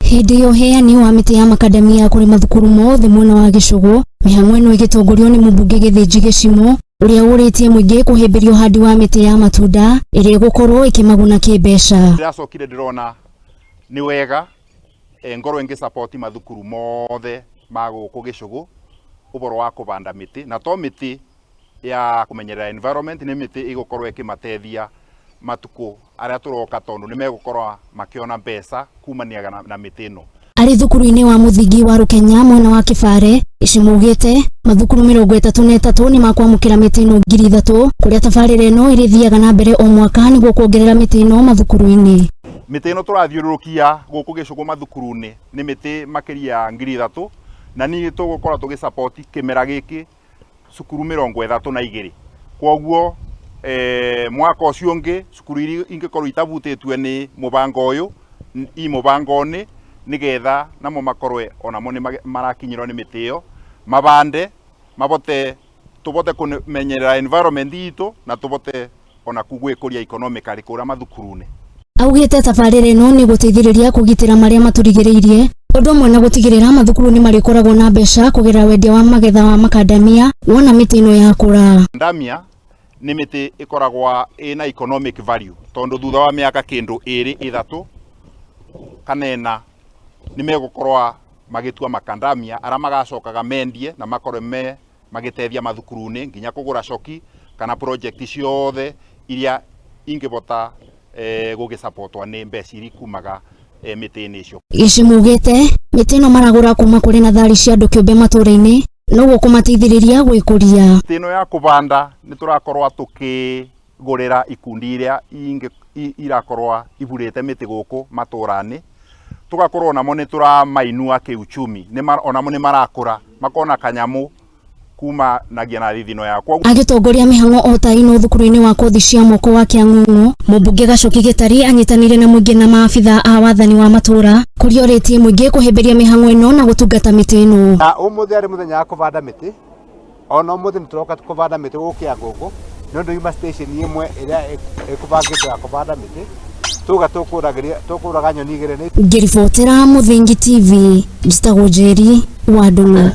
Hindi yo heani wa miti ya makadamia kuri mathukuru mothe mwena wa Gicugu mihang'o ino igitongorio ni mubunge Githinji Gicimo uria uritie muingi kuhimbirio handi wa miti ya matunda iria gukorwo ikimaguna kimbeca. Ndacokire ndirona ni wega ngoro ingi support mathukuru mothe ma guku Gicugu uboro wa kubanda miti na to miti ya kumenyerera environment ni miti igukorwo ikimatethia matuko aria turoka tondu ni megukorwa makiona mbeca kumania na miti ino. Ari thukuru-ini wa muthingi wa Rukenya mwena wa Kibare icimugite mathukuru 33 ni makwamukira miti ino 3,000 kuria tabarire ino irithiaga na mbere o mwaka niguo kuongerera miti ino mathukuru-ini. Miti ino turathiururukia guku Gicugu mathukuru-ini ni miti makiria 3,000 na ni tugukora tugisupport kimera giki cukuru 32 kwoguo mwaka ucio ungi cukuru iri ingikorwo itabutitwe ni mubango uyu i mubangoni nigetha namo makorwe onamo ni marakinyirwo ni miti iyo mabande mabote tubote kumenyerera environment itu na tubote ona kugwikuria economically kura mathukuru-ini. Augite tabarire ino ni guteithiriria kugitira maria maturigiriirie undu umwe na gutigirira mathukuru ni marikoragwo na mbeca kugerera wendia wa magetha wa makadamia wona miti ino yakura. Ndamia ni miti ikoragwa ina economic value tondu thutha wa miaka kindu 2-3 kanena ni megukorwa magitua makandamia ara magacokaga mendie na makorwe magitethia mathukuru-ini nginya kugura coki kana project ciothe iria ingibota gugisupport ni mbeca iri kumaga miti-ini icio. Icimugite miti ino maragura kuma kuri nathari cia andu kiumbe matura-ini noguo kumateithiriria gwikuria. Miti ino ya kubanda ni turakorwa tukigurira ikundi iria irakorwa iburite miti guku matura-ini tugakorwo namo ni turamainua kiuchumi onamo ni marakura makona kanyamu kuma nagia na thithino yakwa. Agitongoria mihang'o ota ino thukuru-ini wa kothi cia moko wa Kiang'ung'u mubunge Gacoki Gitari anyitanire na muingi na maabitha a wathani wa matura kurioritie muingi kuhimbiria mihang'o ino na gutungata miti ino. Umuthi ari muthenya wa kubanda miti ona umuthi nituroka kubanda miti guku Kiang'ung'u nondu yuma station imwe iria ikubangitwo ya kubanda miti tuga tukuraga nyoni igire ni. Ngiribotera Muthingi TV njitagwo Njeri wa Ndung'u.